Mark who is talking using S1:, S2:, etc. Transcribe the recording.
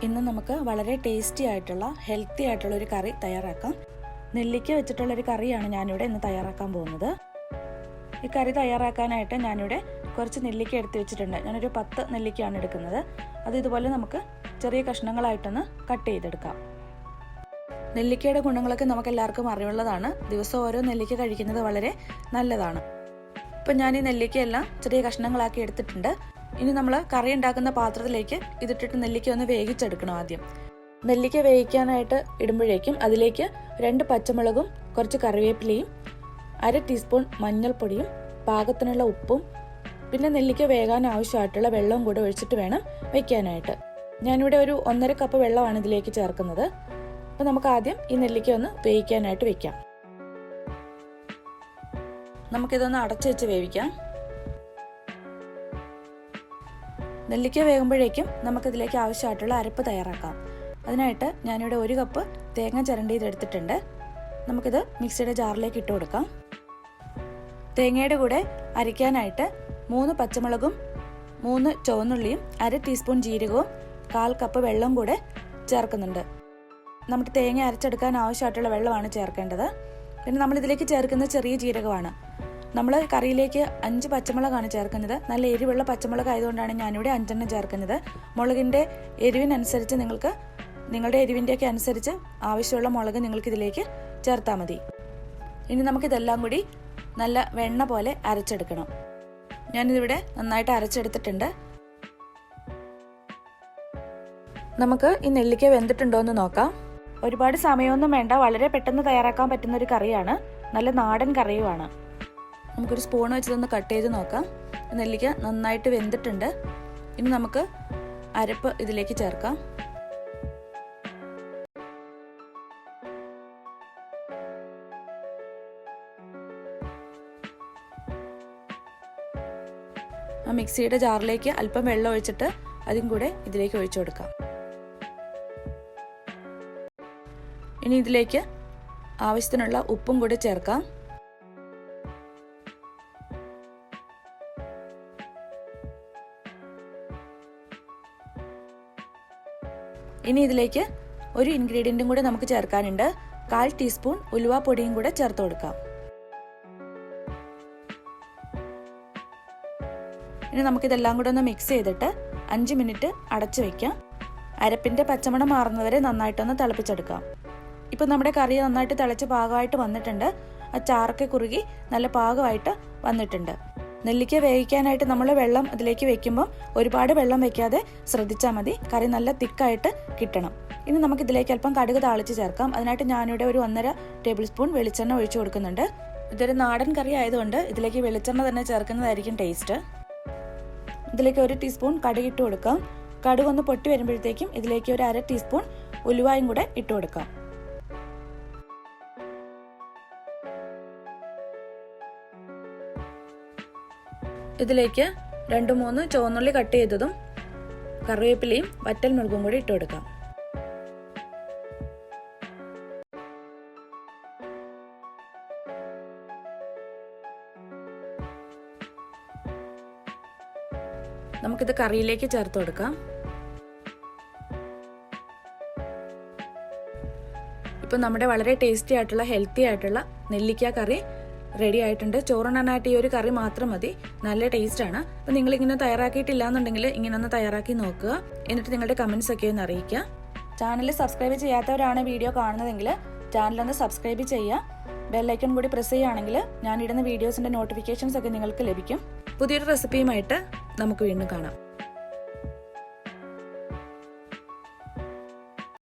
S1: ഇന്ന് നമുക്ക് വളരെ ടേസ്റ്റി ആയിട്ടുള്ള ഹെൽത്തി ആയിട്ടുള്ള ഒരു കറി തയ്യാറാക്കാം. നെല്ലിക്ക വെച്ചിട്ടുള്ളൊരു കറിയാണ് ഞാനിവിടെ ഇന്ന് തയ്യാറാക്കാൻ പോകുന്നത്. ഈ കറി തയ്യാറാക്കാനായിട്ട് ഞാനിവിടെ കുറച്ച് നെല്ലിക്ക എടുത്ത് വെച്ചിട്ടുണ്ട്. ഞാനൊരു 10 നെല്ലിക്കയാണ് എടുക്കുന്നത്. അത് ഇതുപോലെ നമുക്ക് ചെറിയ കഷ്ണങ്ങളായിട്ടൊന്ന് കട്ട് ചെയ്തെടുക്കാം. നെല്ലിക്കയുടെ ഗുണങ്ങളൊക്കെ നമുക്ക് എല്ലാവർക്കും അറിവുള്ളതാണ്. ദിവസം ഓരോ നെല്ലിക്ക കഴിക്കുന്നത് വളരെ നല്ലതാണ്. ഇപ്പം ഞാൻ ഈ നെല്ലിക്കയെല്ലാം ചെറിയ കഷ്ണങ്ങളാക്കി എടുത്തിട്ടുണ്ട്. ഇനി നമ്മൾ കറി ഉണ്ടാക്കുന്ന പാത്രത്തിലേക്ക് ഇതിട്ടിട്ട് നെല്ലിക്ക ഒന്ന് വേവിച്ചെടുക്കണം. ആദ്യം നെല്ലിക്ക വേവിക്കാനായിട്ട് ഇടുമ്പോഴേക്കും അതിലേക്ക് 2 പച്ചമുളകും കുറച്ച് കറിവേപ്പിലയും 1/2 ടീസ്പൂൺ മഞ്ഞൾപ്പൊടിയും പാകത്തിനുള്ള ഉപ്പും പിന്നെ നെല്ലിക്ക വേകാൻ ആവശ്യമായിട്ടുള്ള വെള്ളവും കൂടെ ഒഴിച്ചിട്ട് വേണം വെക്കാനായിട്ട്. ഞാനിവിടെ ഒരു 1.5 കപ്പ് വെള്ളമാണ് ഇതിലേക്ക് ചേർക്കുന്നത്. അപ്പോൾ നമുക്ക് ആദ്യം ഈ നെല്ലിക്ക ഒന്ന് വേവിക്കാനായിട്ട് വെക്കാം. നമുക്കിതൊന്ന് അടച്ചു വെച്ച് വേവിക്കാം. നെല്ലിക്ക വേകുമ്പോഴേക്കും നമുക്കിതിലേക്ക് ആവശ്യമായിട്ടുള്ള അരപ്പ് തയ്യാറാക്കാം. അതിനായിട്ട് ഞാനിവിടെ 1 കപ്പ് തേങ്ങ ചിരണ്ടിയതെടുത്തിട്ടുണ്ട്. നമുക്കിത് മിക്സിയുടെ ജാറിലേക്ക് ഇട്ട് കൊടുക്കാം. തേങ്ങയുടെ കൂടെ അരയ്ക്കാനായിട്ട് 3 പച്ചമുളകും 3 ചുവന്നുള്ളിയും 1/2 ടീസ്പൂൺ ജീരകവും 1/4 കപ്പ് വെള്ളവും കൂടെ ചേർക്കുന്നുണ്ട്. നമ്മുടെ തേങ്ങ അരച്ചെടുക്കാൻ ആവശ്യമായിട്ടുള്ള വെള്ളമാണ് ചേർക്കേണ്ടത്. പിന്നെ നമ്മളിതിലേക്ക് ചേർക്കുന്ന ചെറിയ ജീരകമാണ്. നമ്മൾ കറിയിലേക്ക് 5 പച്ചമുളകാണ് ചേർക്കുന്നത്. നല്ല എരിവുള്ള പച്ചമുളക് ആയതുകൊണ്ടാണ് ഞാനിവിടെ 5 ചേർക്കുന്നത്. മുളകിൻ്റെ എരിവിനനുസരിച്ച് നിങ്ങൾക്ക് നിങ്ങളുടെ എരിവിൻ്റെയൊക്കെ അനുസരിച്ച് ആവശ്യമുള്ള മുളക് നിങ്ങൾക്ക് ഇതിലേക്ക് ചേർത്താൽ മതി. ഇനി നമുക്കിതെല്ലാം കൂടി നല്ല വെണ്ണ പോലെ അരച്ചെടുക്കണം. ഞാനിതിവിടെ നന്നായിട്ട് അരച്ചെടുത്തിട്ടുണ്ട്. നമുക്ക് ഈ നെല്ലിക്ക വെന്തിട്ടുണ്ടോ എന്ന് നോക്കാം. ഒരുപാട് സമയമൊന്നും വേണ്ട, വളരെ പെട്ടെന്ന് തയ്യാറാക്കാൻ പറ്റുന്ന ഒരു കറിയാണ്. നല്ല നാടൻ കറിയുമാണ്. നമുക്കൊരു സ്പൂൺ വെച്ചതൊന്ന് കട്ട് ചെയ്ത് നോക്കാം. നെല്ലിക്ക നന്നായിട്ട് വെന്തിട്ടുണ്ട്. ഇനി നമുക്ക് അരപ്പ് ഇതിലേക്ക് ചേർക്കാം. ആ മിക്സിയുടെ ജാറിലേക്ക് അല്പം വെള്ളം ഒഴിച്ചിട്ട് അതും കൂടെ ഇതിലേക്ക് ഒഴിച്ചു കൊടുക്കാം. ഇനി ഇതിലേക്ക് ആവശ്യത്തിനുള്ള ഉപ്പും കൂടി ചേർക്കാം. ഇനി ഇതിലേക്ക് ഒരു ഇൻഗ്രീഡിയൻറ്റും കൂടെ നമുക്ക് ചേർക്കാനുണ്ട്. 1/4 ടീസ്പൂൺ ഉലുവാപ്പൊടിയും കൂടെ ചേർത്ത് കൊടുക്കാം. ഇനി നമുക്കിതെല്ലാം കൂടെ ഒന്ന് മിക്സ് ചെയ്തിട്ട് 5 മിനിറ്റ് അടച്ചു വയ്ക്കാം. അരപ്പിൻ്റെ പച്ചമണം മാറുന്നവരെ നന്നായിട്ടൊന്ന് തിളപ്പിച്ചെടുക്കാം. ഇപ്പം നമ്മുടെ കറി നന്നായിട്ട് തിളച്ച് പാകമായിട്ട് വന്നിട്ടുണ്ട്. ആ ചാറൊക്കെ കുറുകി നല്ല പാകമായിട്ട് വന്നിട്ടുണ്ട്. നെല്ലിക്ക വേവിക്കാനായിട്ട് നമ്മൾ വെള്ളം ഇതിലേക്ക് വെക്കുമ്പോൾ ഒരുപാട് വെള്ളം വെക്കാതെ ശ്രദ്ധിച്ചാൽ മതി. കറി നല്ല തിക്കായിട്ട് കിട്ടണം. ഇനി നമുക്കിതിലേക്ക് അല്പം കടുക് താളിച്ച് ചേർക്കാം. അതിനായിട്ട് ഞാനിവിടെ ഒരു 1.5 ടേബിൾ സ്പൂൺ വെളിച്ചെണ്ണ ഒഴിച്ചു കൊടുക്കുന്നുണ്ട്. ഇതൊരു നാടൻ കറി ആയതുകൊണ്ട് ഇതിലേക്ക് വെളിച്ചെണ്ണ തന്നെ ചേർക്കുന്നതായിരിക്കും ടേസ്റ്റ്. ഇതിലേക്ക് 1 ടീസ്പൂൺ കടുക് ഇട്ട് കൊടുക്കാം. കടുക് ഒന്ന് പൊട്ടി വരുമ്പോഴത്തേക്കും ഇതിലേക്ക് ഒരു 1/2 ടീസ്പൂൺ ഉലുവായും കൂടെ ഇട്ട് കൊടുക്കാം. ഇതിലേക്ക് 2-3 ചുവന്നുള്ളി കട്ട് ചെയ്തതും കറിവേപ്പിലയും വറ്റൽ മുളകും കൂടി ഇട്ട് കൊടുക്കാം. നമുക്കിത് കറിയിലേക്ക് ചേർത്ത് കൊടുക്കാം. ഇപ്പം നമ്മുടെ വളരെ ടേസ്റ്റി ആയിട്ടുള്ള ഹെൽത്തി ആയിട്ടുള്ള നെല്ലിക്ക കറി റെഡി ആയിട്ടുണ്ട്. ചോറുണ്ണാനായിട്ട് ഈ ഒരു കറി മാത്രം മതി. നല്ല ടേസ്റ്റാണ്. അപ്പം നിങ്ങളിങ്ങനെ തയ്യാറാക്കിയിട്ടില്ല എന്നുണ്ടെങ്കിൽ ഇങ്ങനെ ഒന്ന് തയ്യാറാക്കി നോക്കുക. എന്നിട്ട് നിങ്ങളുടെ കമൻസ് ഒക്കെ ഒന്ന് അറിയിക്കുക. ചാനൽ സബ്സ്ക്രൈബ് ചെയ്യാത്തവരാണ് വീഡിയോ കാണുന്നതെങ്കിൽ ചാനലൊന്ന് സബ്സ്ക്രൈബ് ചെയ്യുക. ബെല്ലൈക്കൺ കൂടി പ്രസ് ചെയ്യുകയാണെങ്കിൽ ഞാനിടുന്ന വീഡിയോസിൻ്റെ നോട്ടിഫിക്കേഷൻസ് ഒക്കെ നിങ്ങൾക്ക് ലഭിക്കും. പുതിയൊരു റെസിപ്പിയുമായിട്ട് നമുക്ക് വീണ്ടും കാണാം.